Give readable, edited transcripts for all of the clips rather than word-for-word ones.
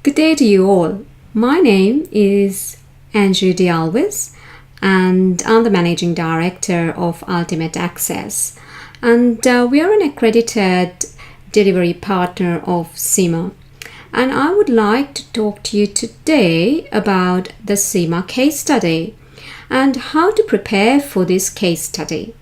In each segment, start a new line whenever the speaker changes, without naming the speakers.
Good day to you all. My name is Angie D'Alvis and I'm the Managing Director of Ultimate Access, and we are an accredited delivery partner of CIMA, and I would like to talk to you today about the CIMA case study and how to prepare for this case study.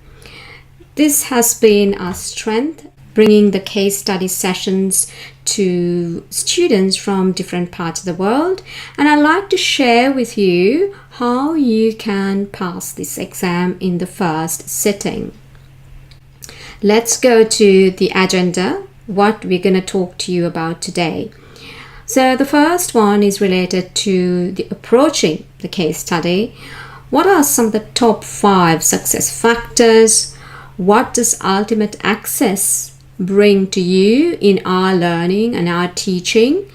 This has been our strength, bringing the case study sessions to students from different parts of the world, and I'd like to share with you how you can pass this exam in the first sitting. Let's go to the agenda, what we're going to talk to you about today. So the first one is related to the approaching the case study. What are some of the top 5 success factors? What does Ultimate Access bring to you in our learning and our teaching?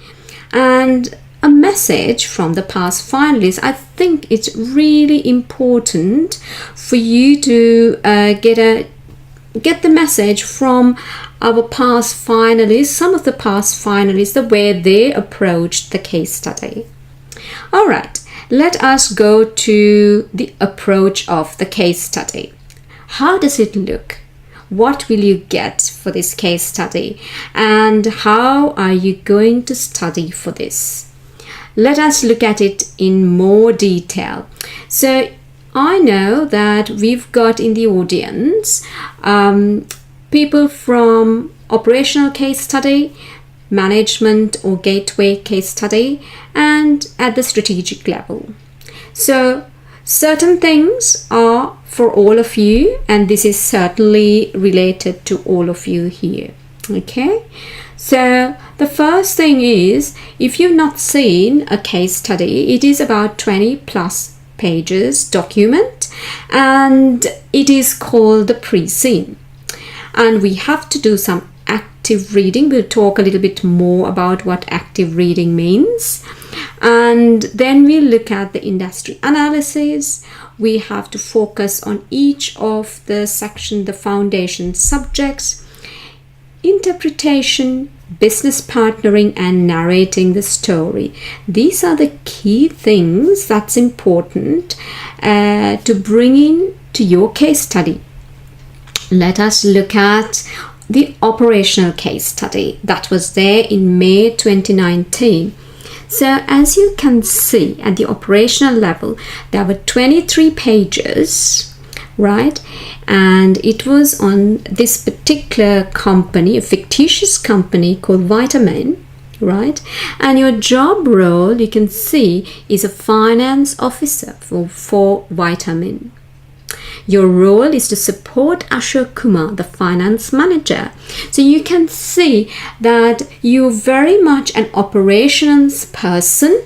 And a message from the past finalists. I think it's really important for you to get the message from our past finalists, some of the past finalists, the way they approached the case study. All right, let us go to the approach of the case study. How does it look? What will you get for this case study? And how are you going to study for this? Let us look at it in more detail. So I know that we've got in the audience people from operational case study, management or gateway case study, and at the strategic level. So certain things are for all of you, and this is certainly related to all of you here. Okay, so the first thing is, if you've not seen a case study, it is about 20 plus pages document, and it is called the Preseen, and we have to do some active reading. We'll talk a little bit more about what active reading means, and then we'll look at the industry analysis. We have to focus on each of the section, the foundation subjects, interpretation, business partnering, and narrating the story. These are the key things that's important to bring in to your case study. Let us look at the operational case study that was there in May 2019. So as you can see at the operational level, there were 23 pages, right? And it was on this particular company, a fictitious company called Vitamin, right? And your job role, you can see, is a finance officer for Vitamin. Your role is to support Ashok Kumar, the finance manager. So you can see that you're very much an operations person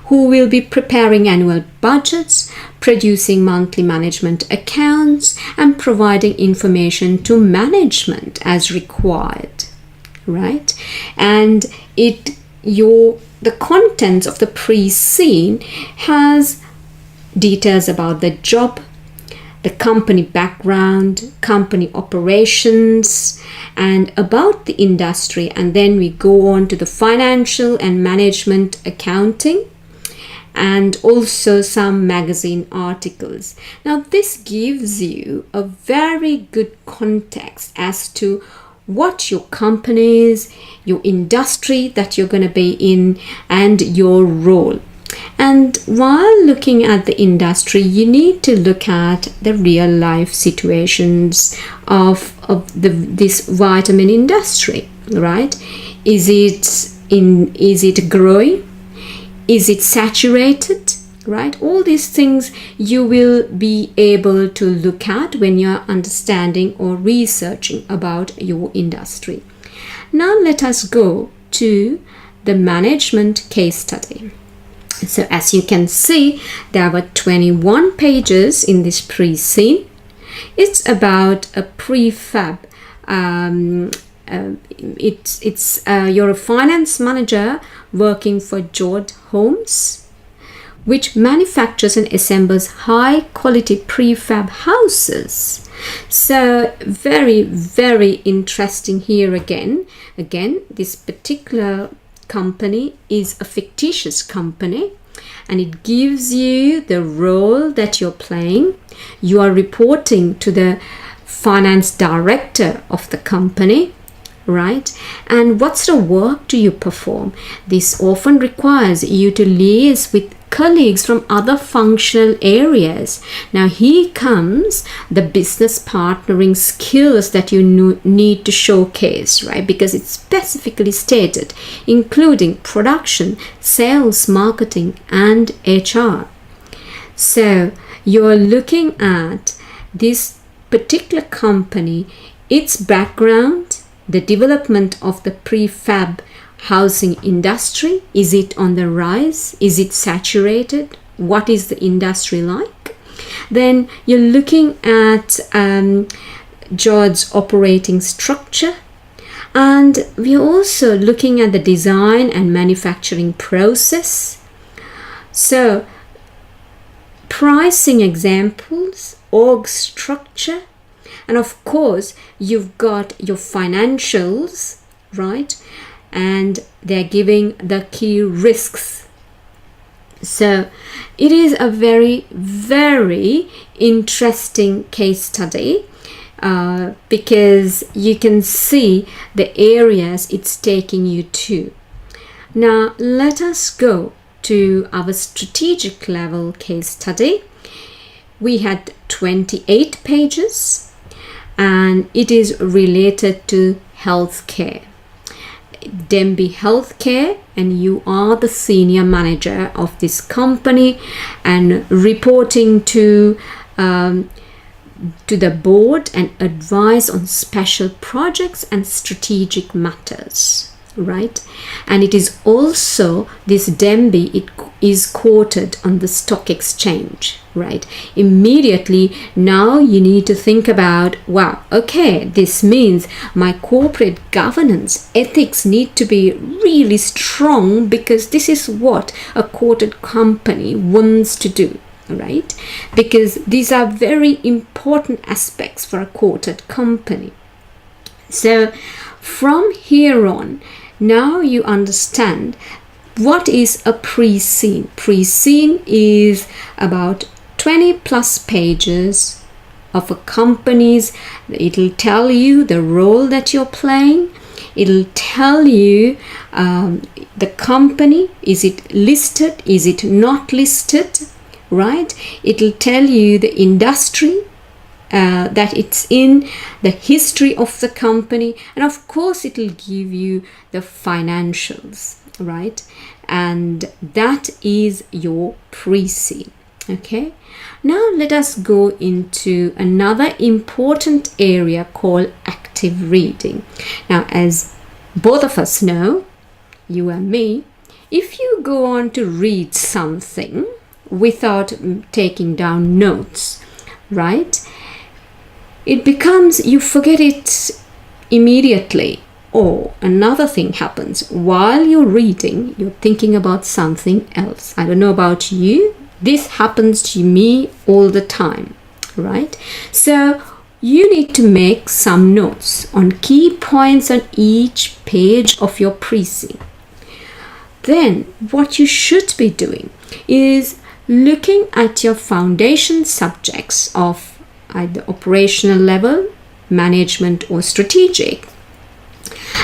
who will be preparing annual budgets, producing monthly management accounts, and providing information to management as required, right? And the contents of the Preseen has details about the job, the company background, company operations, and about the industry. And then we go on to the financial and management accounting, and also some magazine articles. Now this gives you a very good context as to what your company is, your industry that you're going to be in, and your role. And while looking at the industry, you need to look at the real life situations of this vitamin industry, right? Is it growing? Is it saturated? Right? All these things you will be able to look at when you're understanding or researching about your industry. Now let us go to the management case study. So as you can see, there were 21 pages in this Preseen. It's about a prefab. You're a finance manager working for George Homes, which manufactures and assembles high quality prefab houses. So very, very interesting here again. This particular company is a fictitious company, and it gives you the role that you're playing. You are reporting to the finance director of the company, right? And what sort of work do you perform? This often requires you to liaise with colleagues from other functional areas. Now here comes the business partnering skills that you need to showcase, right? Because it's specifically stated, including production, sales, marketing, and HR. So you're looking at this particular company, its background, the development of the prefab housing industry. Is it on the rise? Is it saturated? What is the industry like? Then you're looking at George's operating structure, and we're also looking at the design and manufacturing process. So pricing examples, org structure, and of course you've got your financials, right? And they're giving the key risks. So it is a very, very interesting case study because you can see the areas it's taking you to. Now let us go to our strategic level case study. We had 28 pages, and it is related to healthcare. Denby Healthcare, and you are the senior manager of this company and reporting to the board and advise on special projects and strategic matters, right? And it is also, this Denby, it is quoted on the stock exchange, right? Immediately now you need to think about, wow, okay, this means my corporate governance ethics need to be really strong, because this is what a quoted company wants to do, right? Because these are very important aspects for a quoted company. So from here on, now you understand what is a pre-scene. Pre-scene is about 20 plus pages of a company's. It'll tell you the role that you're playing. It'll tell you the company, is it listed, is it not listed, right? It'll tell you the industry that it's in, the history of the company, and of course it'll give you the financials, right? And that is your pre-scene. Okay, now let us go into another important area called active reading. Now, as both of us know, you and me, if you go on to read something without taking down notes, right, it becomes, you forget it immediately. Or another thing happens, while you're reading, you're thinking about something else. I don't know about you, this happens to me all the time, right? So you need to make some notes on key points on each page of your pre-scene. Then what you should be doing is looking at your foundation subjects of either operational level, management, or strategic,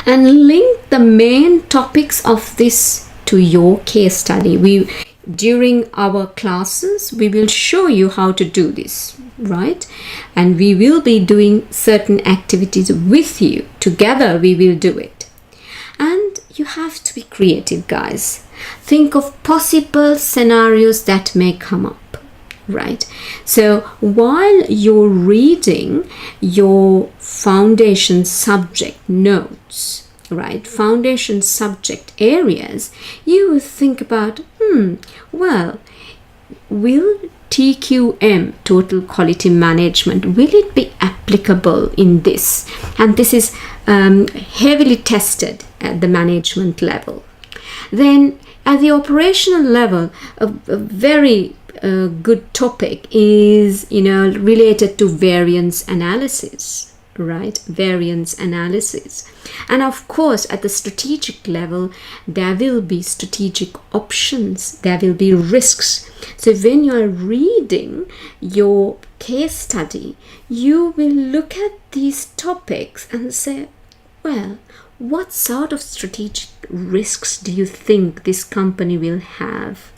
and link the main topics of this to your case study. During our classes, we will show you how to do this, right? And we will be doing certain activities with you. Together we will do it. And you have to be creative, guys. Think of possible scenarios that may come up, right? So while you're reading your foundation subject notes, right, foundation subject areas, you will think about, well, will TQM, total quality management, will it be applicable in this? And this is heavily tested at the management level. Then at the operational level, a very good topic is, related to variance analysis, right? Variance analysis. And of course, at the strategic level, there will be strategic options, there will be risks. So when you are reading your case study, you will look at these topics and say, well, what sort of strategic risks do you think this company will have?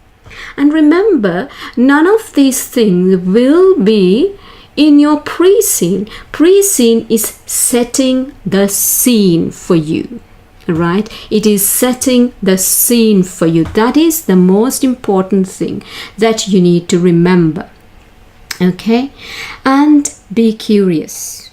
And remember, none of these things will be in your pre-scene. Pre-scene is setting the scene for you, right? It is setting the scene for you. That is the most important thing that you need to remember. Okay? And be curious.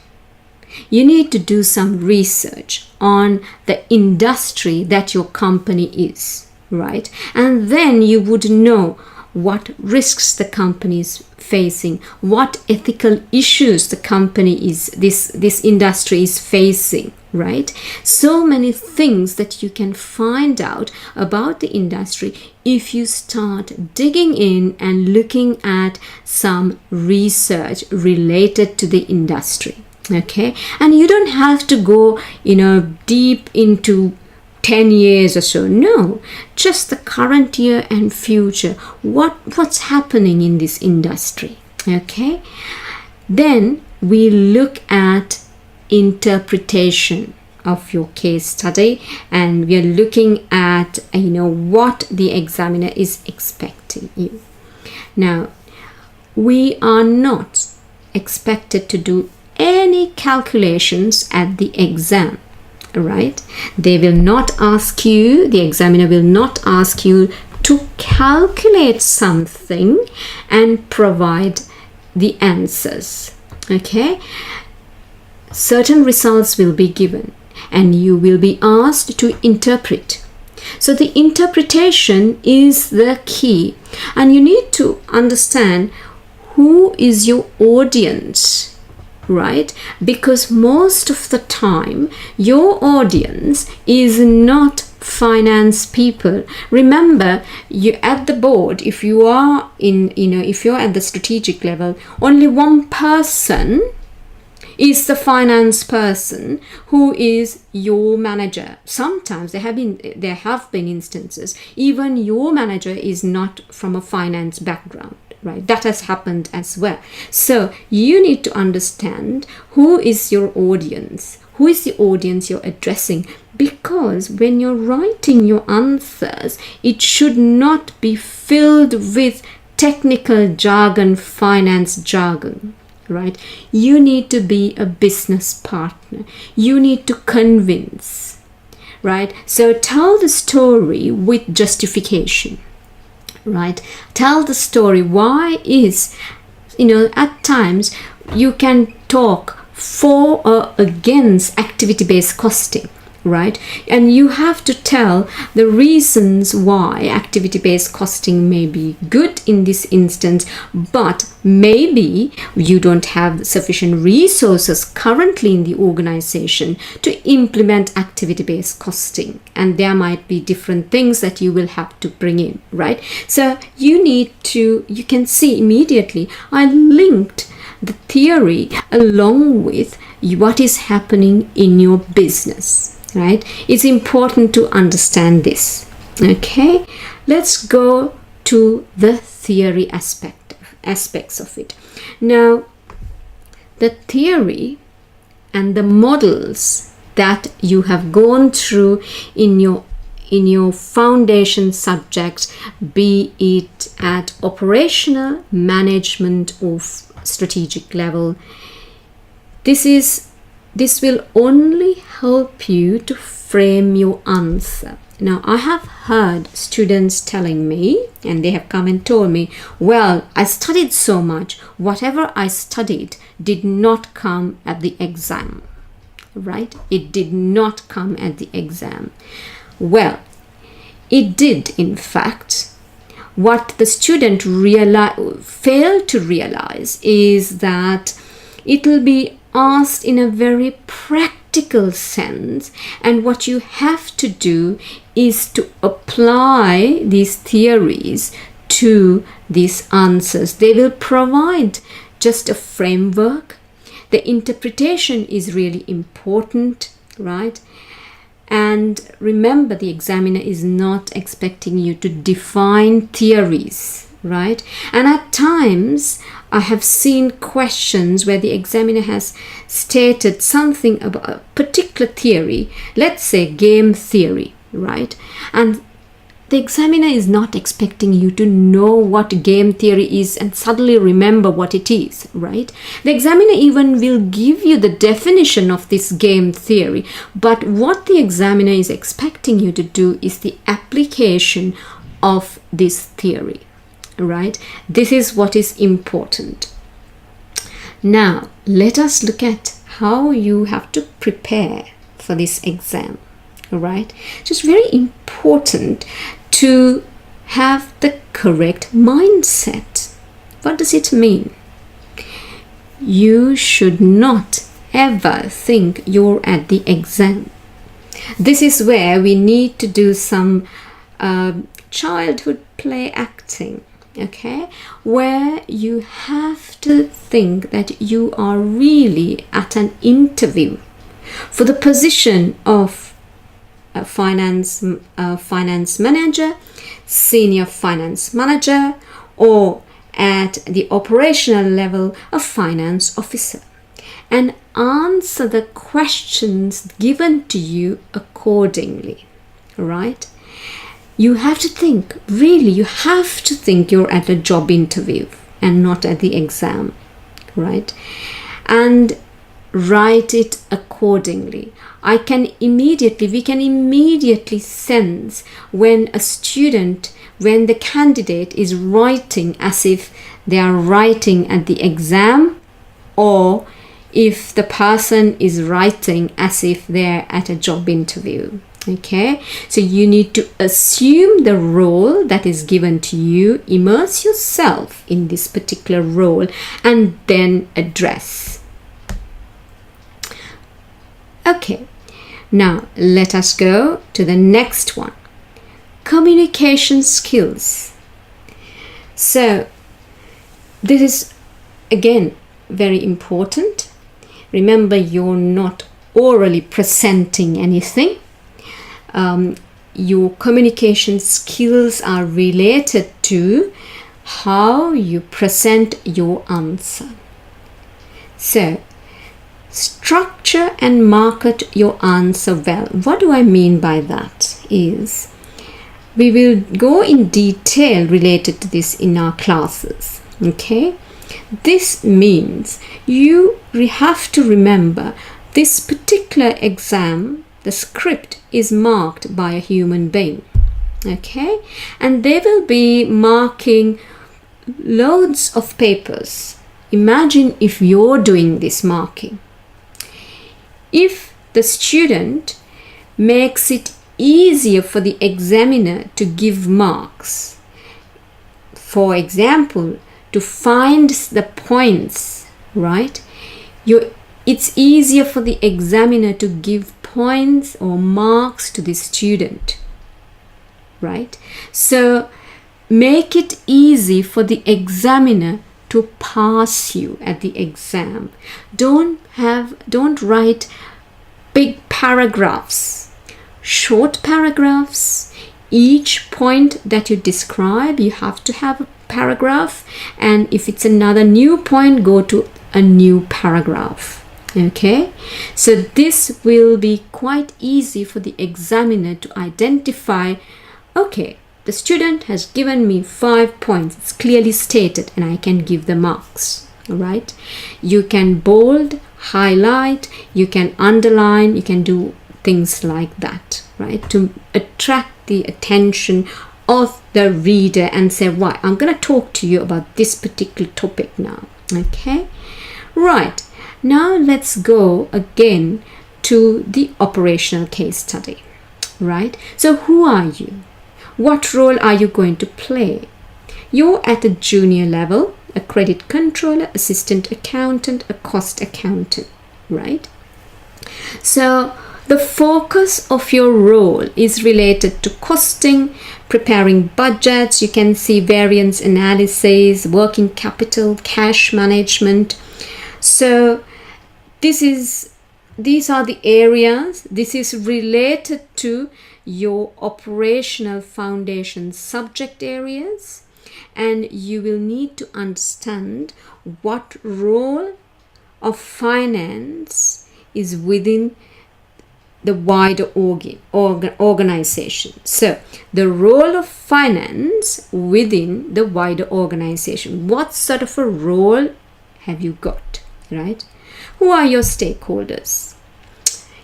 You need to do some research on the industry that your company is, right? And then you would know what risks the company is facing, what ethical issues the company is, this industry is facing, right? So many things that you can find out about the industry if you start digging in and looking at some research related to the industry. Okay, and you don't have to go, deep into 10 years or so. No, just the current year and future. What's happening in this industry? Okay, then we look at interpretation of your case study, and we are looking at what the examiner is expecting you. Now, we are not expected to do any calculations at the exam, right? They will not ask you, the examiner will not ask you to calculate something and provide the answers. Okay, certain results will be given and you will be asked to interpret. So the interpretation is the key, and you need to understand who is your audience, right? Because most of the time your audience is not finance people. Remember, you at the board, if you are if you're at the strategic level, only one person is the finance person who is your manager. Sometimes there have been instances even your manager is not from a finance background, right? That has happened as well. So you need to understand who is your audience, who is the audience you're addressing, because when you're writing your answers, it should not be filled with technical jargon, finance jargon, right? You need to be a business partner. You need to convince, right? So tell the story with justification, right? Tell the story. Why is, at times you can talk for or against activity-based costing, right? And you have to tell the reasons why activity-based costing may be good in this instance, but maybe you don't have sufficient resources currently in the organization to implement activity-based costing, and there might be different things that you will have to bring in, right? So you can see immediately I linked the theory along with what is happening in your business, right? It's important to understand this. Okay, let's go to the theory aspects of it. Now, the theory and the models that you have gone through in your foundation subjects, be it at operational, management, or strategic level, this will only help you to frame your answer. Now, I have heard students telling me, and they have come and told me, well, I studied so much, whatever I studied did not come at the exam, right? It did not come at the exam. Well, it did, in fact. What the student failed to realize is that it will be asked in a very practical sense, and what you have to do is to apply these theories to these answers. They will provide just a framework. The interpretation is really important, right? And remember, the examiner is not expecting you to define theories, right? And at times, I have seen questions where the examiner has stated something about a particular theory, let's say game theory, right? And the examiner is not expecting you to know what game theory is and suddenly remember what it is, right? The examiner even will give you the definition of this game theory, but what the examiner is expecting you to do is the application of this theory, right? This is what is important. Now, let us look at how you have to prepare for this exam, right? It's very important to have the correct mindset. What does it mean? You should not ever think you're at the exam. This is where we need to do some childhood play acting, okay? Where you have to think that you are really at an interview for the position of a finance manager, senior finance manager, or at the operational level, a finance officer, and answer the questions given to you accordingly, right? You have to think, really, you have to think you're at a job interview and not at the exam, right? And write it accordingly. We can immediately sense when the candidate is writing as if they are writing at the exam, or if the person is writing as if they're at a job interview. Okay, so you need to assume the role that is given to you, immerse yourself in this particular role, and then address. Okay, now let us go to the next one. Communication skills. So this is again very important. Remember, you're not orally presenting anything. Your communication skills are related to how you present your answer. So structure and market your answer well. What do I mean by that is, we will go in detail related to this in our classes, okay? This means you have to remember this particular exam, the script is marked by a human being, okay? And they will be marking loads of papers. Imagine if you're doing this marking. If the student makes it easier for the examiner to give marks, for example, to find the points, right? It's easier for the examiner to give points or marks to the student, right? So make it easy for the examiner to pass you at the exam. Don't write big paragraphs, short paragraphs. Each point that you describe, you have to have a paragraph, and if it's another new point, go to a new paragraph. Okay, so this will be quite easy for the examiner to identify, okay, the student has given me 5 points. It's clearly stated and I can give the marks. All right. You can bold, highlight, you can underline, you can do things like that, right? To attract the attention of the reader and say, right, I'm going to talk to you about this particular topic now. Okay. Right. Now let's go again to the operational case study, right? So who are you? What role are you going to play? You're at a junior level, a credit controller, assistant accountant, a cost accountant, right? So the focus of your role is related to costing, preparing budgets. You can see variance analysis, working capital, cash management. So these are the areas. This is related to your operational foundation subject areas, and you will need to understand what role of finance is within the wider organization. So the role of finance within the wider organization. What sort of a role have you got, right? Who are your stakeholders?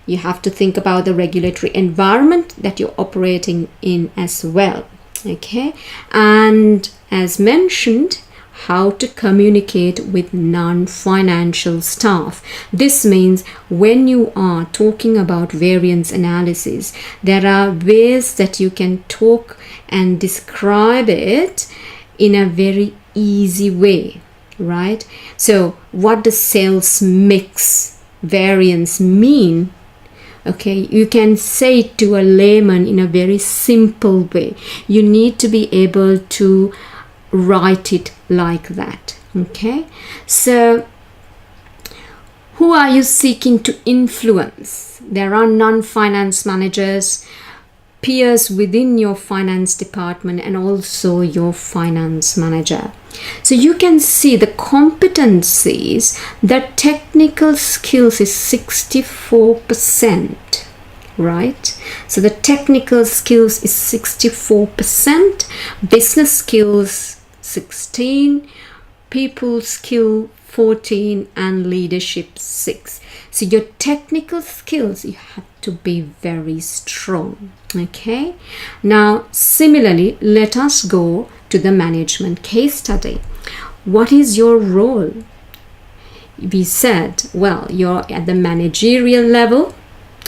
You have to think about the regulatory environment that you're operating in as well, okay? And as mentioned, how to communicate with non-financial staff. This means when you are talking about variance analysis, there are ways that you can talk and describe it in a very easy way, right? So what does sales mix variance mean? Okay, you can say it to a layman in a very simple way. You need to be able to write it like that. Okay, so who are you seeking to influence? There are non-finance managers, peers within your finance department, and also your finance manager. So you can see the competencies, the technical skills is 64%, right? So the technical skills is 64%, business skills 16, people skill 14, and leadership 6. So your technical skills, you have to be very strong. Okay, now similarly, let us go to the management case study. What is your role? We said, well, you're at the managerial level.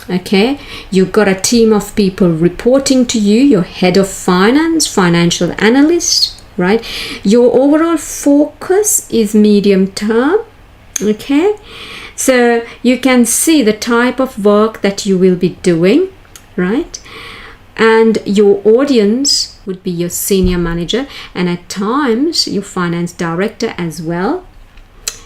Okay, you've got a team of people reporting to you, your head of finance, financial analyst, right? Your overall focus is medium term. Okay, so you can see the type of work that you will be doing, right? And your audience would be your senior manager, and at times your finance director as well,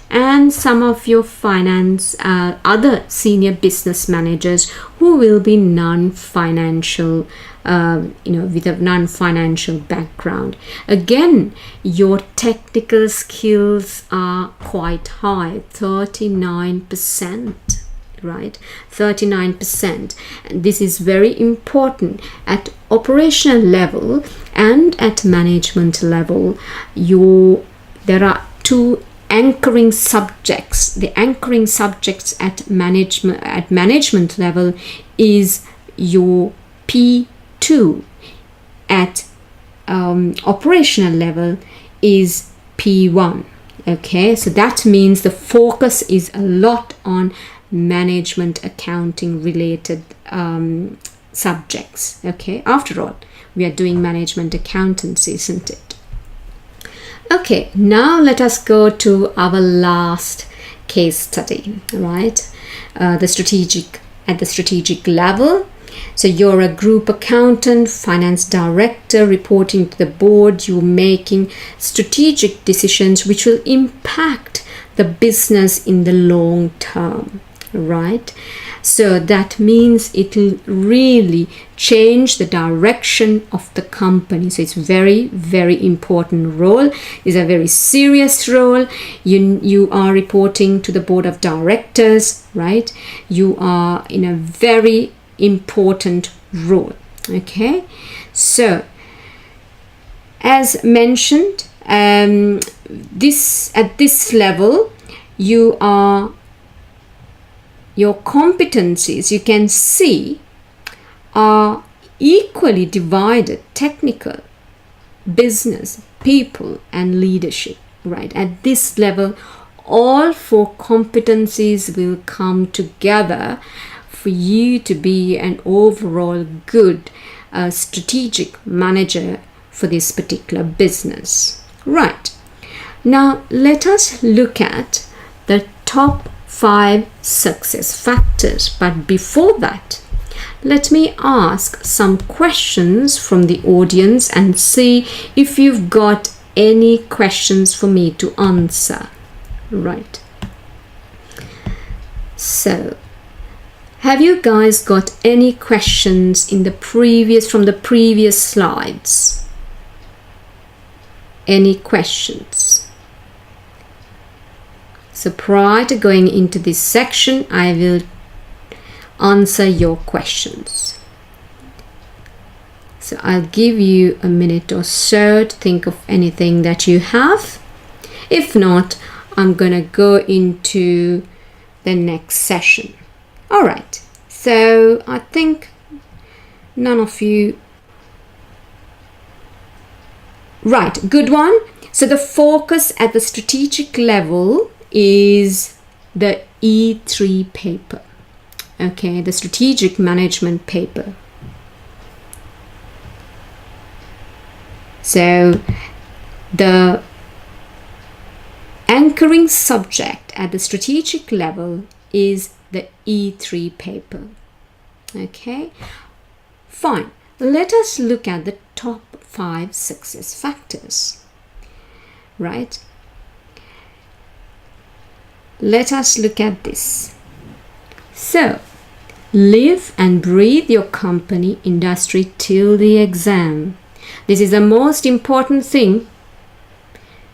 and some of your finance other senior business managers who will be non-financial, with a non-financial background. Again, your technical skills are quite high, 39%, right? 39%. And this is very important at operational level and at management level. There are two anchoring subjects. The anchoring subjects at management level is your P2. At operational level is P1. Okay, so that means the focus is a lot on management accounting related subjects. Okay, after all, we are doing management accountancy, isn't it? Okay, now let us go to our last case study, right? At the strategic level. So you're a group accountant, finance director, reporting to the board. You're making strategic decisions which will impact the business in the long term, right? So that means it will really change the direction of the company. So it's very, very important role. It's a very serious role. You are reporting to the board of directors, right? You are in a very important role. Okay, so as mentioned, at this level, your competencies, you can see, are equally divided: technical, business, people, and leadership, right? At this level, all four competencies will come together for you to be an overall good strategic manager for this particular business. Right. Now, let us look at the top 5 success factors. But before that, let me ask some questions from the audience and see if you've got any questions for me to answer. Right. So, have you guys got any questions from the previous slides? Any questions? So prior to going into this section, I will answer your questions. So I'll give you a minute or so to think of anything that you have. If not, I'm gonna go into the next session. All right, so I think none of you. Right, good one. So the focus at the strategic level is the E3 paper. Okay, the strategic management paper. So the anchoring subject at the strategic level is the E3 paper. Okay, fine. Let us look at the top 5 success factors. Right? Let us look at this. So, live and breathe your company industry till the exam. This is the most important thing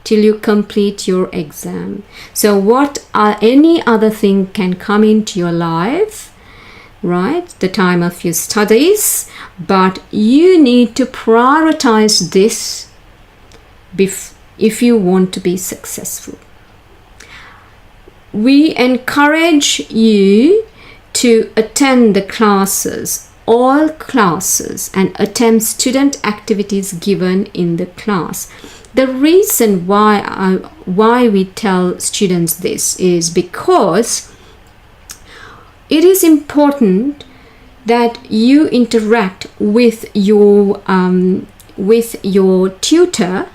till you complete your exam. So any other thing can come into your life, right? The time of your studies, but you need to prioritize this if you want to be successful. We encourage you to attend the classes, all classes, and attend student activities given in the class. The reason why we tell students this is because it is important that you interact with your tutor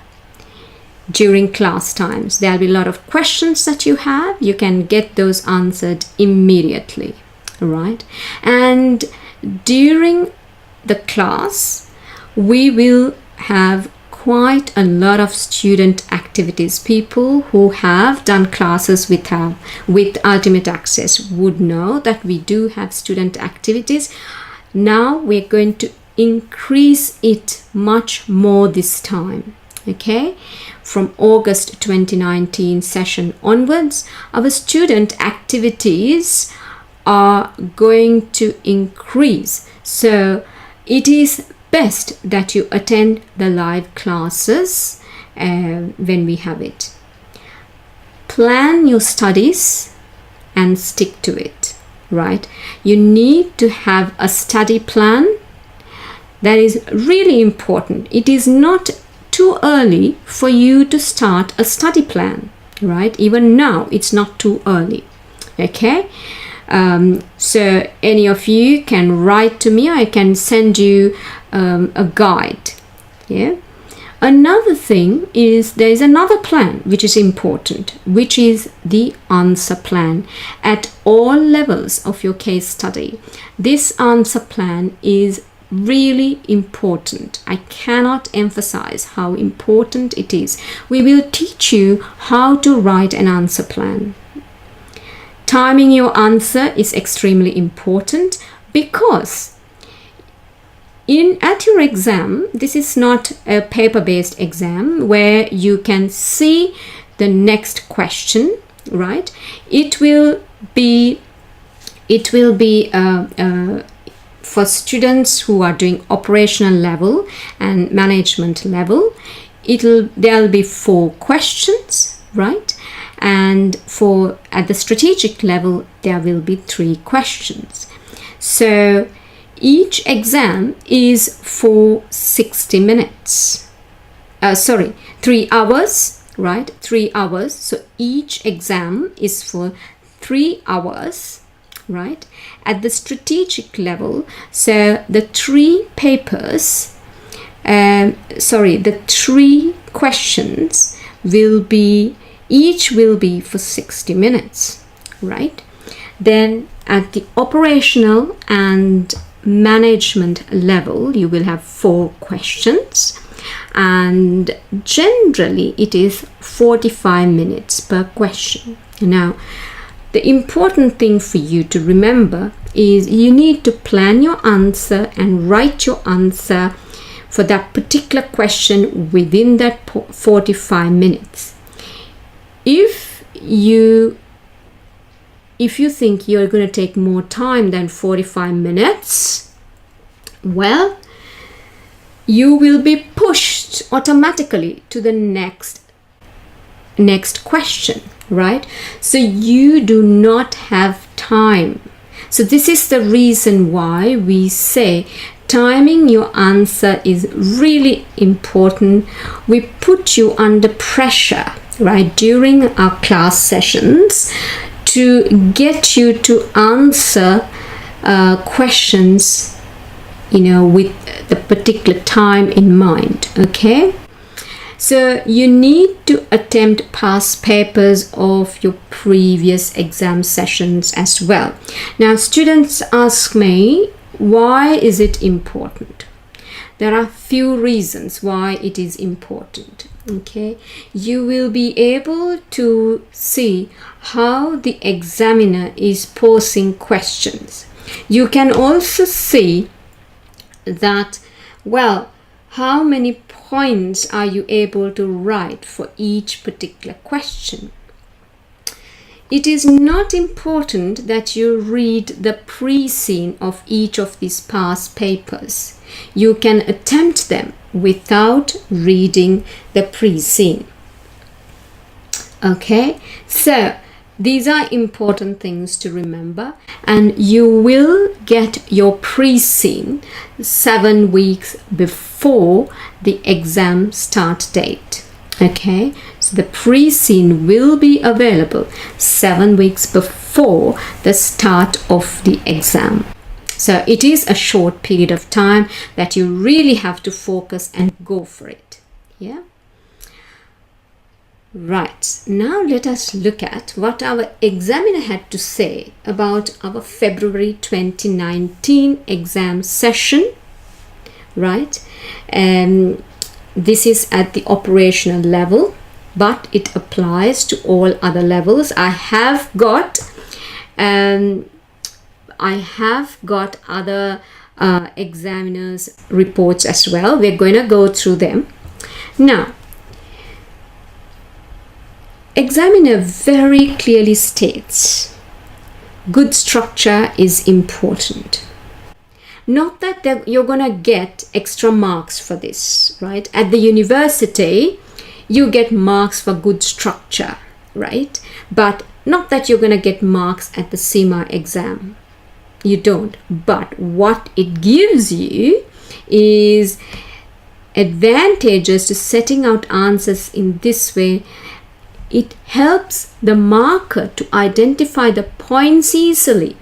during class times. There'll be a lot of questions that you have. You can get those answered immediately, right? And during the class, we will have quite a lot of student activities. People who have done classes with Ultimate Access would know that we do have student activities. Now we're going to increase it much more this time. Okay, from August 2019 session onwards, our student activities are going to increase. So it is best that you attend the live classes when we have it. Plan your studies and stick to it, right? You need to have a study plan. That is really important. It is not too early for you to start a study plan, right? Even now, it's not too early. Okay, so any of you can write to me. I can send you a guide. Yeah. Another thing is there is another plan which is important, which is the answer plan at all levels of your case study. This answer plan is really important. I cannot emphasize how important it is. We will teach you how to write an answer plan. Timing your answer is extremely important because at your exam, this is not a paper-based exam where you can see the next question, right? It will be for students who are doing operational level and management level. There'll be 4 questions, right? And at the strategic level, there will be 3 questions. So each exam is for 60 minutes. 3 hours, right? 3 hours. So each exam is for 3 hours, right? At the strategic level, so the 3 papers, the 3 questions each will be for 60 minutes, right? Then at the operational and management level, you will have 4 questions, and generally it is 45 minutes per question. Now, the important thing for you to remember is you need to plan your answer and write your answer for that particular question within that 45 minutes. If you think you're going to take more time than 45 minutes, well, you will be pushed automatically to the next question, right? So you do not have time. So this is the reason why we say timing your answer is really important. We put you under pressure, right, during our class sessions to get you to answer questions, with the particular time in mind, okay? So you need to attempt past papers of your previous exam sessions as well. Now, students ask me, why is it important? There are few reasons why it is important, okay? You will be able to see how the examiner is posing questions. You can also see that, well, how many points are you able to write for each particular question? It is not important that you read the Preseen of each of these past papers. You can attempt them without reading the Preseen. Okay, so these are important things to remember, and you will get your Preseen 7 weeks before the exam start date. Okay, so the Preseen will be available 7 weeks before the start of the exam. So it is a short period of time that you really have to focus and go for it. Yeah. Right, now let us look at what our examiner had to say about our February 2019 exam session. Right, this is at the operational level, but it applies to all other levels. I have got other examiners' reports as well. We're going to go through them now. Examiner very clearly states good structure is important. Not that you're going to get extra marks for this, right? At the university, you get marks for good structure, right? But not that you're going to get marks at the CIMA exam. You don't. But what it gives you is advantages to setting out answers in this way. It helps the marker to identify the points easily.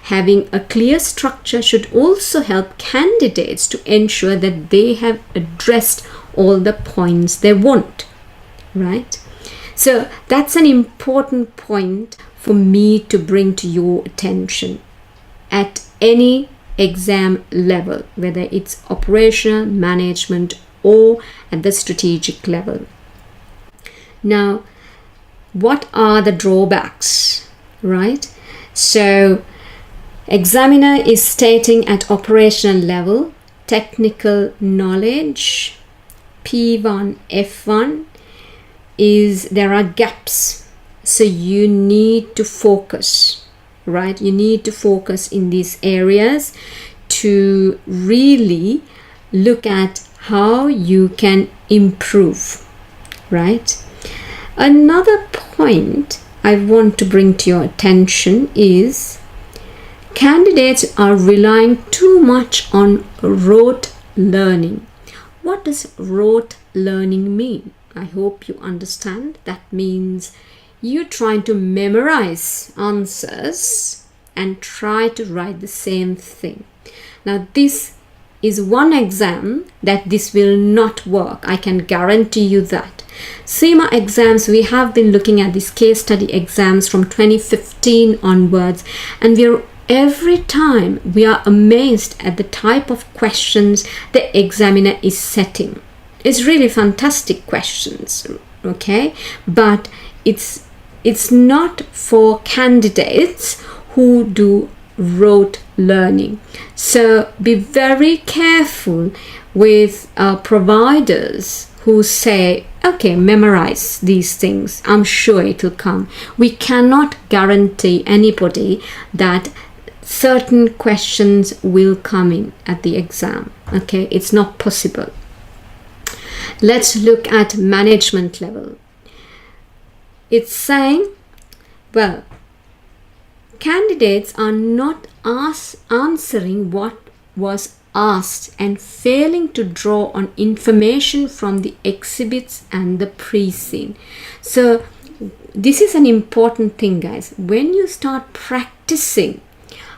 Having a clear structure should also help candidates to ensure that they have addressed all the points they want, right? So that's an important point for me to bring to your attention at any exam level, whether it's operational, management, or at the strategic level. Now, what are the drawbacks, right? So, examiner is stating at operational level, technical knowledge, P1, F1, there are gaps. So you need to focus, right? You need to focus in these areas to really look at how you can improve, right? Another point I want to bring to your attention is candidates are relying too much on rote learning. What does rote learning mean? I hope you understand. That means you're trying to memorize answers and try to write the same thing. Now, this is one exam that this will not work. I can guarantee you that. CIMA exams, we have been looking at these case study exams from 2015 onwards, and every time we are amazed at the type of questions the examiner is setting. It's really fantastic questions, okay? But it's it's not for candidates who do rote learning. So be very careful with providers who say, okay, memorize these things, I'm sure it will come. We cannot guarantee anybody that certain questions will come in at the exam. Okay, it's not possible. Let's look at management level. It's saying, well, candidates are not answering what was asked and failing to draw on information from the exhibits and the Preseen. So this is an important thing, guys. When you start practicing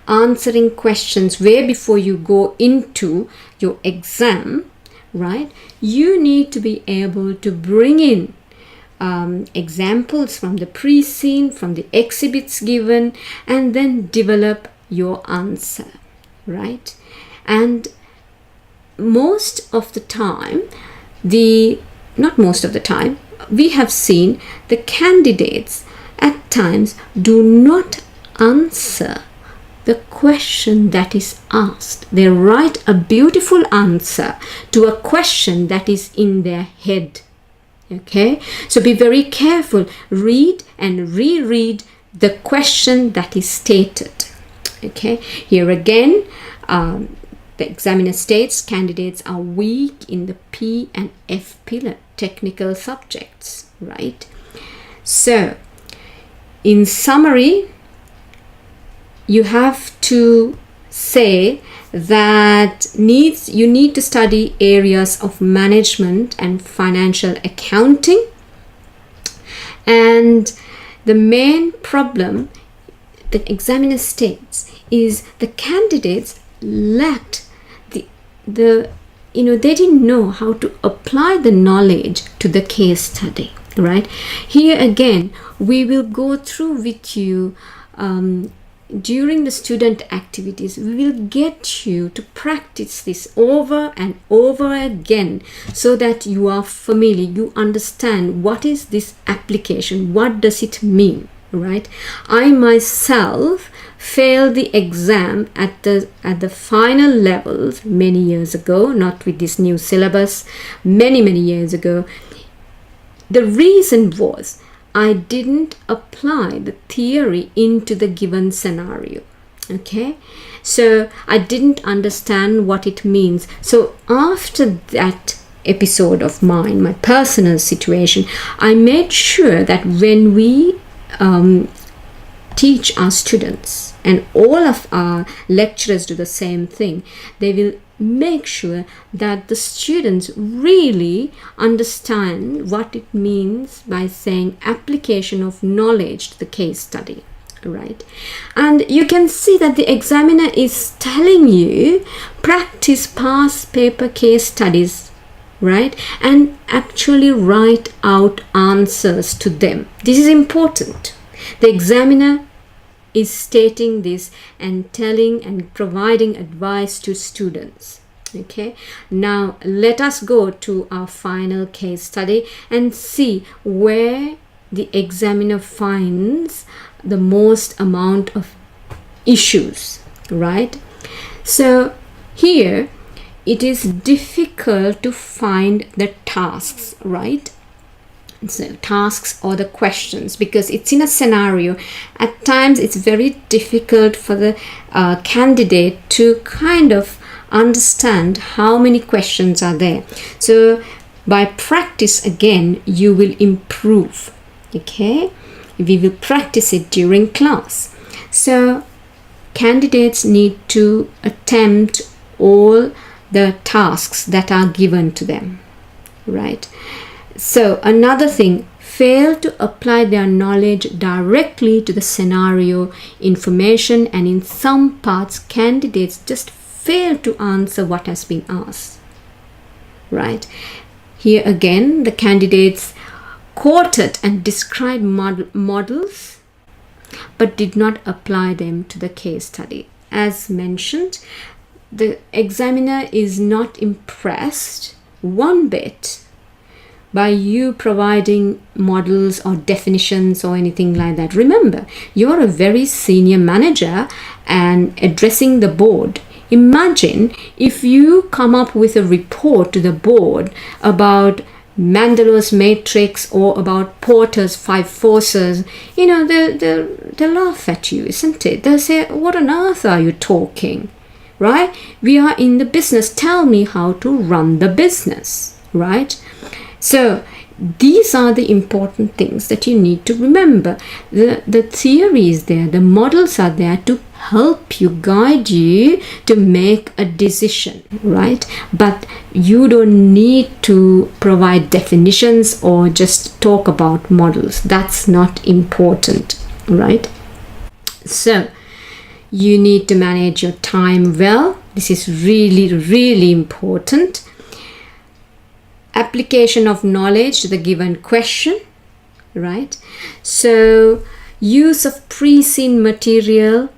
answering questions way before you go into your exam, right, you need to be able to bring in examples from the Preseen, from the exhibits given, and then develop your answer, right? And most of the time, not most of the time, we have seen the candidates at times do not answer the question that is asked. They write a beautiful answer to a question that is in their head. Okay, so be very careful. Read and reread the question that is stated. Okay, here again, the examiner states candidates are weak in the P and F pillar, technical subjects, right? So, in summary, you have to say that you need to study areas of management and financial accounting, and the main problem the examiner states is the candidates lacked they didn't know how to apply the knowledge to the case study, right? Here again, we will go through with you during the student activities. We will get you to practice this over and over again so that you are familiar, you understand what is this application, what does it mean, right? I myself failed the exam at the final levels many years ago, not with this new syllabus, many years ago. The reason was I didn't apply the theory into the given scenario. Okay, so I didn't understand what it means. So after that episode of mine, my personal situation, I made sure that when we teach our students, and all of our lecturers do the same thing, they will make sure that the students really understand what it means by saying application of knowledge to the case study, right? And you can see that the examiner is telling you practice past paper case studies, right? And actually write out answers to them. This is important. The examiner is stating this and telling and providing advice to students. Okay, now let us go to our final case study and see where the examiner finds the most amount of issues, right? So here it is difficult to find the tasks, right? So tasks or the questions, because it's in a scenario. At times it's very difficult for the candidate to kind of understand how many questions are there. So by practice again, you will improve. Okay, we will practice it during class. So candidates need to attempt all the tasks that are given to them, right? So another thing, fail to apply their knowledge directly to the scenario information, and in some parts candidates just fail to answer what has been asked, right? Here again, the candidates quoted and described models but did not apply them to the case study. As mentioned, the examiner is not impressed one bit by you providing models or definitions or anything like that. Remember, you're a very senior manager and addressing the board. Imagine if you come up with a report to the board about Mandela's matrix or about Porter's 5 forces, they'll laugh at you, isn't it? They'll say, what on earth are you talking, right? We are in the business. Tell me how to run the business, right? So these are the important things that you need to remember. The theory is there, the models are there to help you, guide you to make a decision, right? But you don't need to provide definitions or just talk about models. That's not important, right? So you need to manage your time well. This is really, really important. Application of knowledge to the given question, right? So use of Preseen material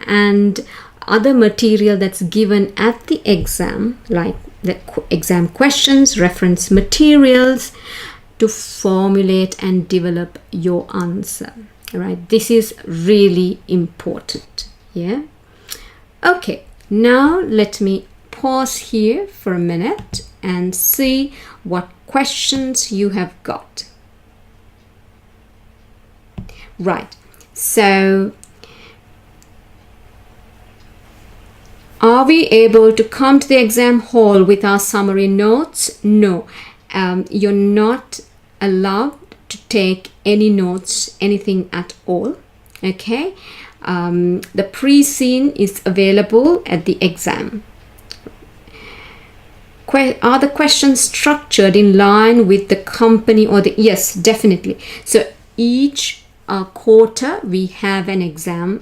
and other material that's given at the exam, like the exam questions, reference materials, to formulate and develop your answer, right? This is really important. Yeah. Okay, now let me pause here for a minute and see what questions you have got. Right, so are we able to come to the exam hall with our summary notes? No, you're not allowed to take any notes, anything at all. Okay, the Preseen is available at the exam. Are the questions structured in line with the company or the... Yes, definitely. So each quarter we have an exam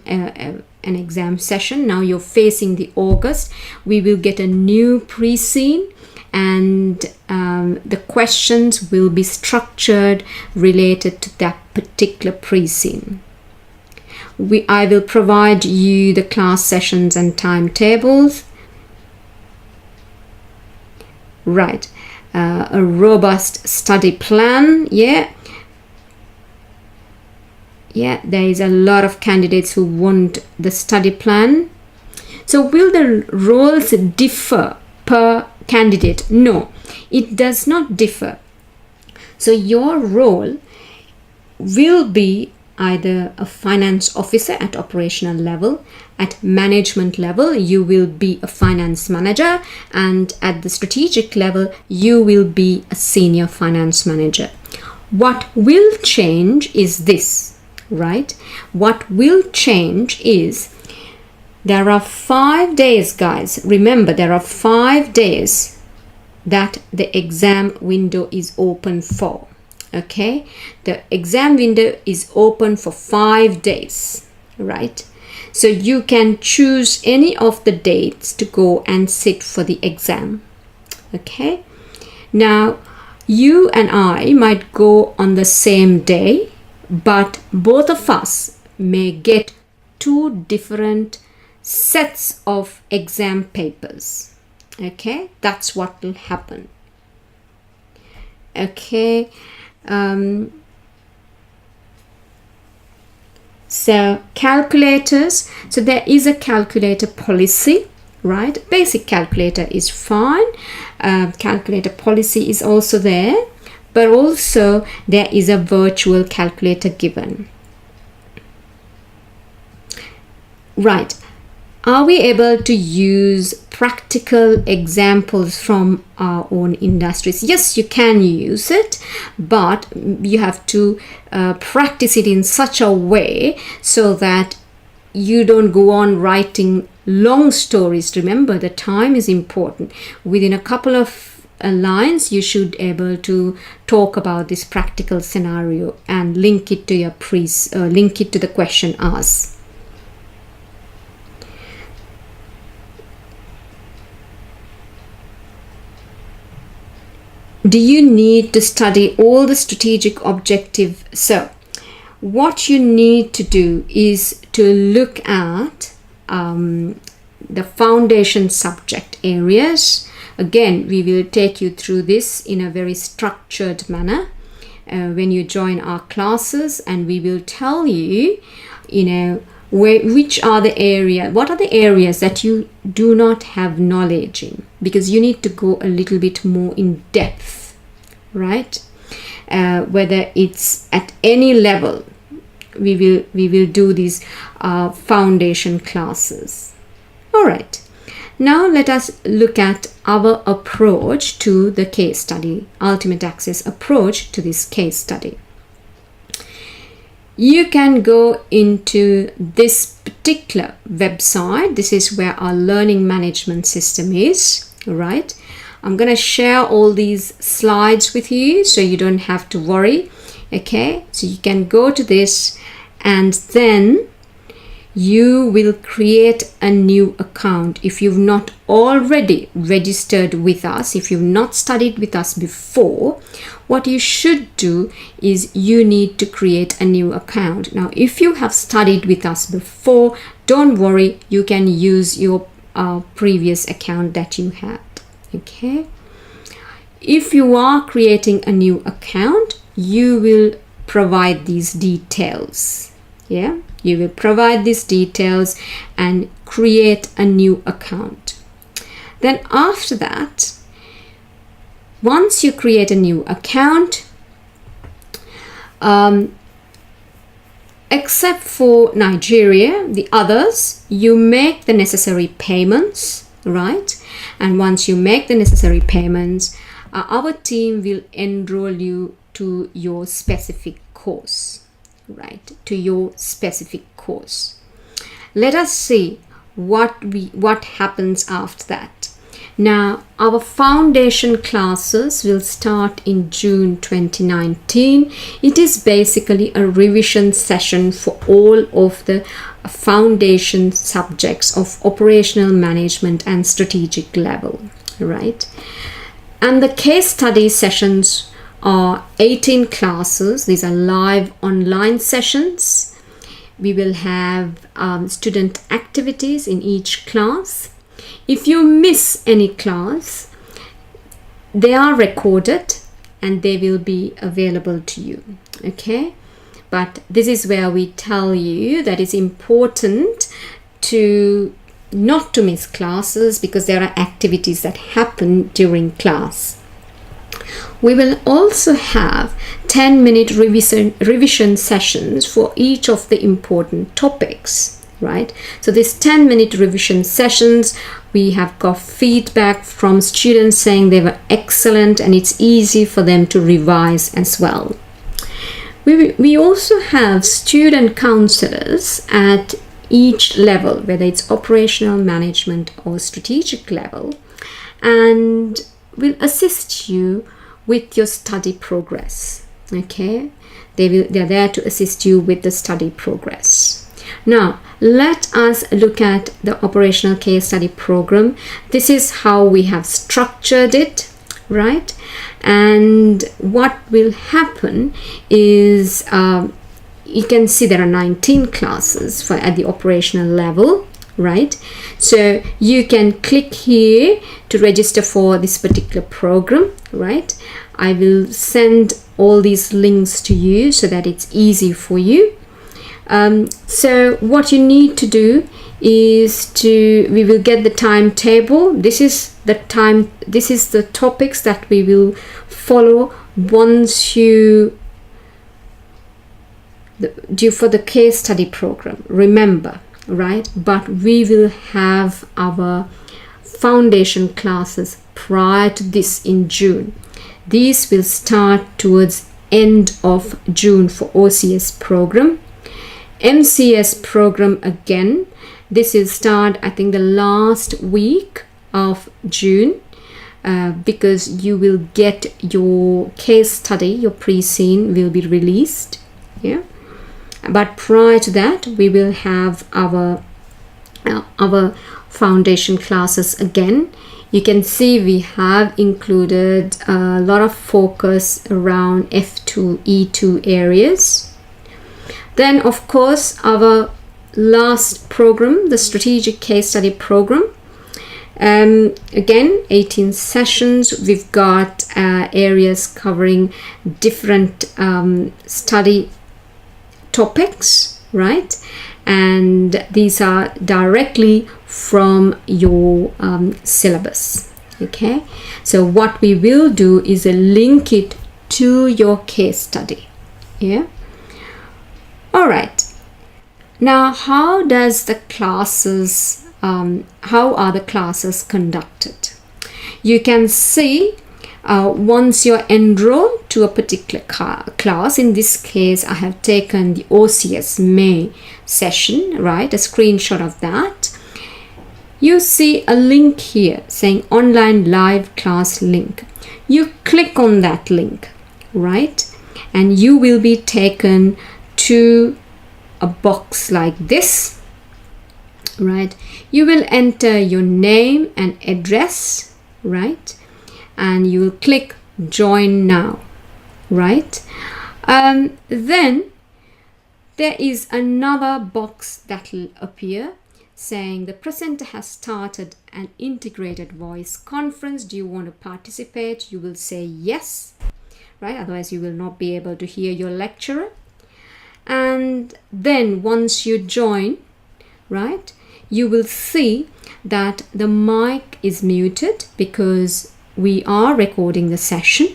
session. Now you're facing the August. We will get a new Preseen, and the questions will be structured related to that particular Preseen. I will provide you the class sessions and timetables. Right, a robust study plan. Yeah, there is a lot of candidates who want the study plan. So will the roles differ per candidate? No, it does not differ. So your role will be either a finance officer at operational level, at management level you will be a finance manager, and at the strategic level you will be a senior finance manager. What will change is this, right? What will change is there are 5 days, guys. Remember, there are 5 days that the exam window is open for. Okay, the exam window is open for 5 days, right? So you can choose any of the dates to go and sit for the exam. Okay, now you and I might go on the same day, but both of us may get 2 different sets of exam papers. Okay, that's what will happen. Okay. So calculators, so there is a calculator policy, right? Basic calculator is fine. Calculator policy is also there, but also there is a virtual calculator given. Right, are we able to use practical examples from our own industries? Yes, you can use it, but you have to practice it in such a way so that you don't go on writing long stories. Remember, the time is important. Within a couple of lines you should be able to talk about this practical scenario and link it to your link it to the question asked. Do you need to study all the strategic objective? So what you need to do is to look at the foundation subject areas. Again, we will take you through this in a very structured manner when you join our classes, and we will tell you, which are the areas, what are the areas that you do not have knowledge in, because you need to go a little bit more in depth, right? Whether it's at any level, we will do these foundation classes. All right. Now let us look at our approach to the case study, Ultimate Access approach to this case study. You can go into this particular website. This is where our learning management system is, right? I'm going to share all these slides with you so you don't have to worry, okay? So you can go to this, and then you will create a new account. If you've not already registered with us, if you've not studied with us before, what you should do is you need to create a new account. Now, if you have studied with us before, don't worry, you can use your previous account that you had, okay? If you are creating a new account, you will provide these details, yeah? You will provide these details and create a new account. Then after that, once you create a new account, except for Nigeria, the others, you make the necessary payments, right? And once you make the necessary payments, our team will enroll you to your specific course. Right, to your specific course. Let us see what happens after that. Now, our foundation classes will start in June 2019. It is basically a revision session for all of the foundation subjects of operational management and strategic level, right? And the case study sessions are 18 classes. These are live online sessions. We will have student activities in each class. If you miss any class, they are recorded and they will be available to you, okay? But this is where we tell you that it's important to not to miss classes, because there are activities that happen during class. We will also have 10-minute revision sessions for each of the important topics, right? So these 10-minute revision sessions, we have got feedback from students saying they were excellent and it's easy for them to revise as well. We also have student counselors at each level, whether it's operational management or strategic level, and will assist you with your study progress, okay? They're there to assist you with the study progress. Now, let us look at the operational case study program. This is how we have structured it, right? And what will happen is you can see there are 19 classes at the operational level, right? So you can click here to register for this particular program, right? I will send all these links to you so that it's easy for you. So what you need to do is we will get the timetable. This is the topics that we will follow once you do for the case study program, remember, right? But we will have our foundation classes prior to this in June. These will start towards end of June for OCS program. MCS program, again, this will start I think the last week of June, because you will get your case study, your Preseen will be released, yeah. But prior to that, we will have our foundation classes again. You can see we have included a lot of focus around F2, E2 areas. Then, of course, our last program, the strategic case study program. Again, 18 sessions. We've got areas covering different study topics, right? And these are directly from your syllabus. Okay, so what we will do is link it to your case study. Yeah. All right. Now, how does the classes? How are the classes conducted? You can see once you're enrolled to a particular class. In this case, I have taken the OCS May session, right? A screenshot of that. You see a link here saying online live class link. You click on that link, right? And you will be taken to a box like this, right? You will enter your name and address, right? And you will click join now, right? Then there is another box that will appear saying the presenter has started an integrated voice conference. Do you want to participate? You will say yes, right? Otherwise you will not be able to hear your lecturer. And then once you join, right, you will see that the mic is muted because we are recording the session.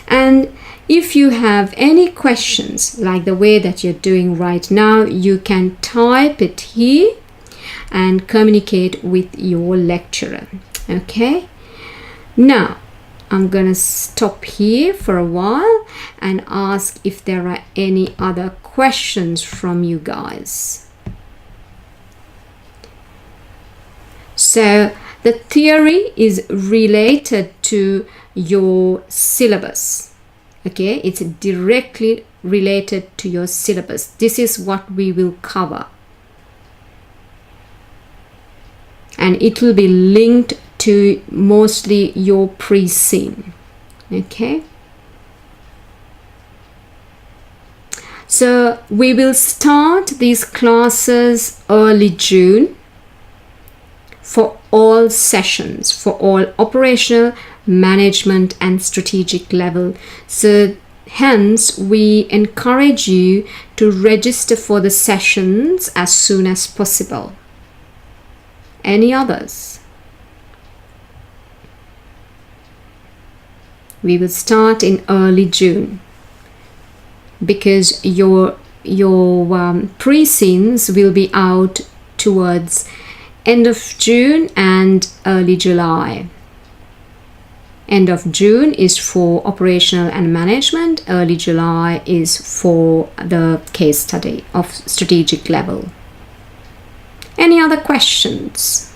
And if you have any questions like the way that you're doing right now, you can type it here and communicate with your lecturer. Okay, now I'm gonna stop here for a while and ask if there are any other questions from you guys. So the theory is related to your syllabus. Okay, it's directly related to your syllabus. This is what we will cover. And it will be linked to mostly your Preseen. Okay. So we will start these classes early June for all sessions, for all operational, management and strategic level. So hence we encourage you to register for the sessions as soon as possible. Any others? We will start in early June because your Preseens will be out towards end of June and early July. End of June is for operational and management. Early July is for the case study of strategic level. Any other questions?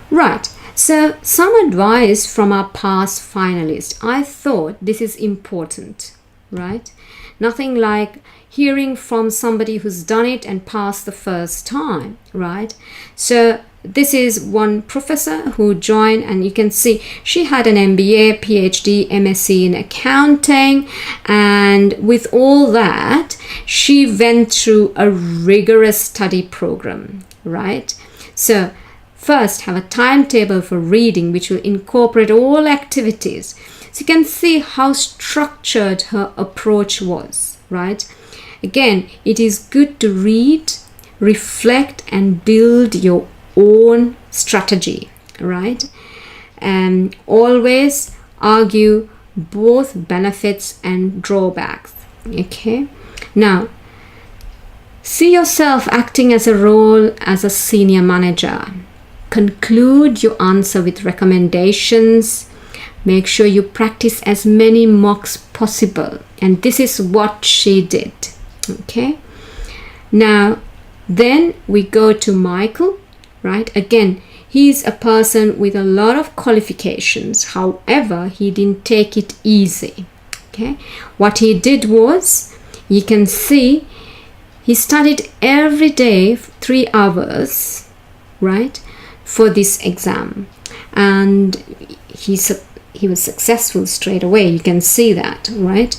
Right. So some advice from our past finalists. I thought this is important, right? Nothing like hearing from somebody who's done it and passed the first time, right? So this is one professor who joined, and you can see she had an MBA, PhD, MSc in accounting, and with all that, she went through a rigorous study program, right? So first, have a timetable for reading, which will incorporate all activities. So you can see how structured her approach was, right? Again, it is good to read, reflect, and build your own strategy, right? And always argue both benefits and drawbacks. Okay. Now, see yourself acting as a role as a senior manager. Conclude your answer with recommendations. Make sure you practice as many mocks possible. And this is what she did. Okay. Now, then we go to Michael, right? Again, he's a person with a lot of qualifications. However, he didn't take it easy. Okay. What he did was, you can see, he studied every day 3 hours, right, for this exam, and he was successful straight away. You can see that, right?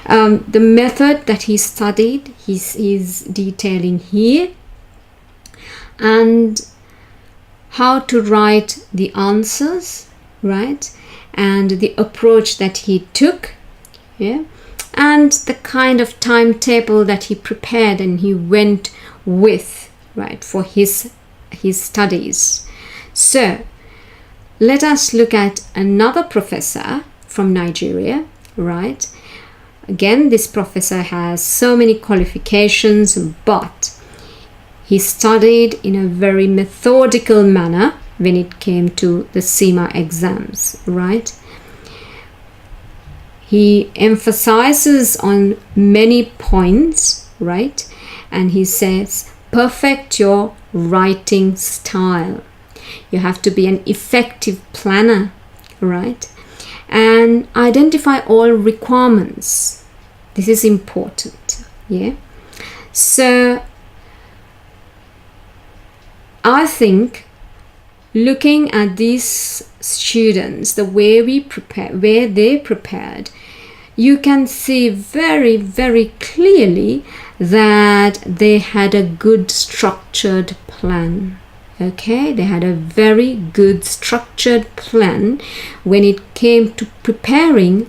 The method that he studied, he's detailing here. and how to write the answers, right? And the approach that he took, yeah, and the kind of timetable that he prepared and he went with, right, for his studies. So let us look at another professor from Nigeria, right? Again, this professor has so many qualifications, but he studied in a very methodical manner when it came to the CIMA exams, right? He emphasizes on many points, right? And he says, perfect your writing style. You have to be an effective planner, right? And identify all requirements. This is important, yeah? So I think looking at these students, the way we prepare, where they prepared, you can see very, very clearly that they had a good structured plan. Okay, they had a very good structured plan when it came to preparing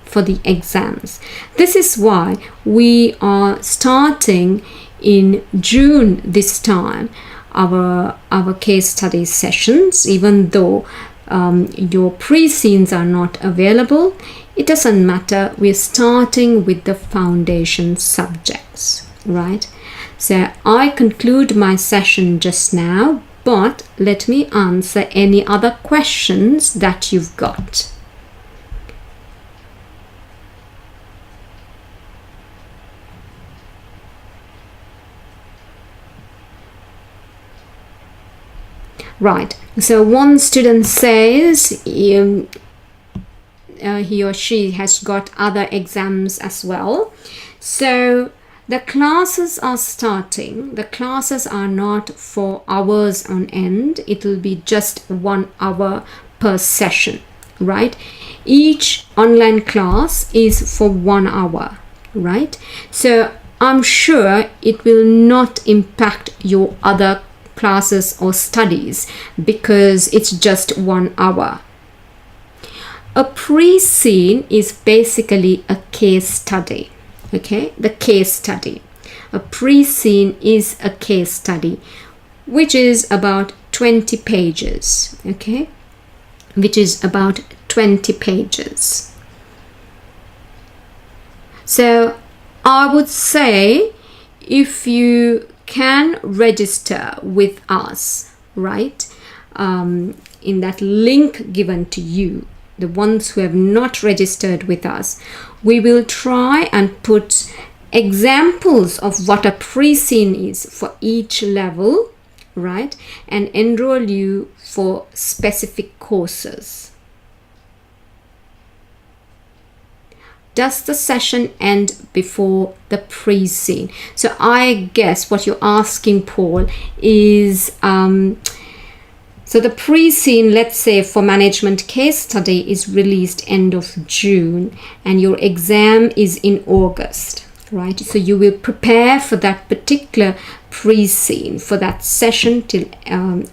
for the exams. This is why we are starting in June this time our case study sessions. Even though your pre-scenes are not available, it doesn't matter. We're starting with the foundation subjects, right? So I conclude my session just now, but let me answer any other questions that you've got. Right, so one student says he or she has got other exams as well. So the classes are starting. The classes are not for hours on end. It will be just 1 hour per session, right? Each online class is for 1 hour, right? So I'm sure it will not impact your other classes or studies because it's just 1 hour. A pre-scene is basically a case study. Okay, the case study. A pre-scene is a case study, which is about 20 pages. Okay, which is about 20 pages. So I would say if you can register with us, right, in that link given to you, the ones who have not registered with us, we will try and put examples of what a pre-scene is for each level, right, and enroll you for specific courses. Does the session end before the pre-scene? So I guess what you're asking, Paul, is so the pre-scene, let's say for management case study, is released end of June and your exam is in August, right? So you will prepare for that particular pre-scene for that session till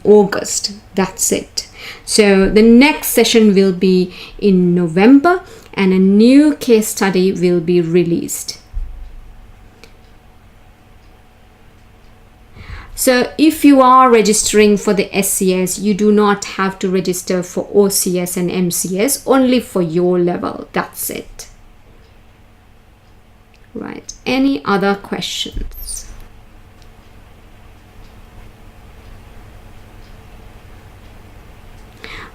August. That's it. So the next session will be in November and a new case study will be released. So if you are registering for the SCS, you do not have to register for OCS and MCS, only for your level. That's it. Right. Any other questions?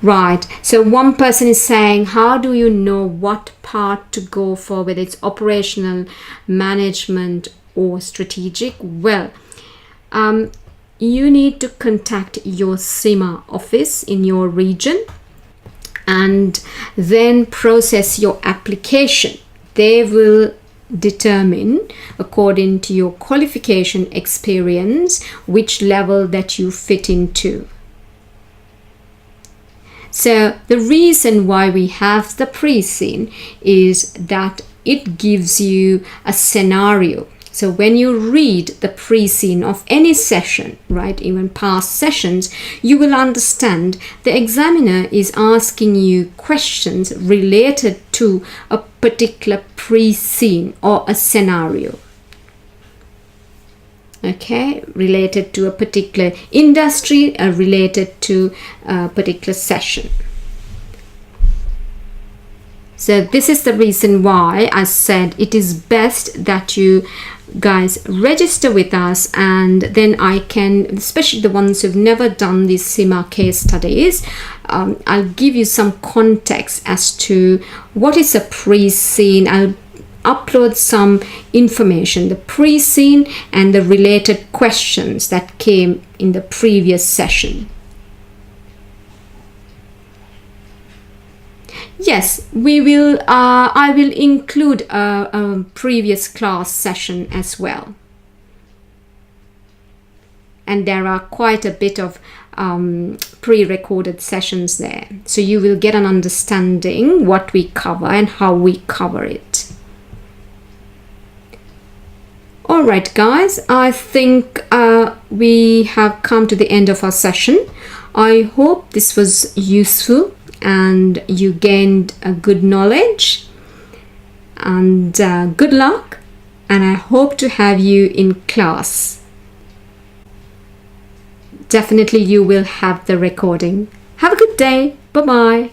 Right. So one person is saying, how do you know what part to go for, whether it's operational, management or strategic? Well, you need to contact your CIMA office in your region and then process your application. They will determine, according to your qualification experience, which level that you fit into. So the reason why we have the pre-scene is that it gives you a scenario. So when you read the Preseen of any session, right, even past sessions, you will understand the examiner is asking you questions related to a particular Preseen or a scenario. Okay, related to a particular industry, related to a particular session. So this is the reason why I said it is best that you guys register with us, and then I can, especially the ones who've never done these CIMA case studies, I'll give you some context as to what is a Preseen. I'll upload some information, the Preseen and the related questions that came in the previous session. Yes, we will. I will include a previous class session as well, and there are quite a bit of pre-recorded sessions there, so you will get an understanding what we cover and how we cover it. All right, guys, I think we have come to the end of our session. I hope this was useful and you gained a good knowledge, and good luck, and I hope to have you in class. Definitely you will have the recording. Have a good day. Bye bye.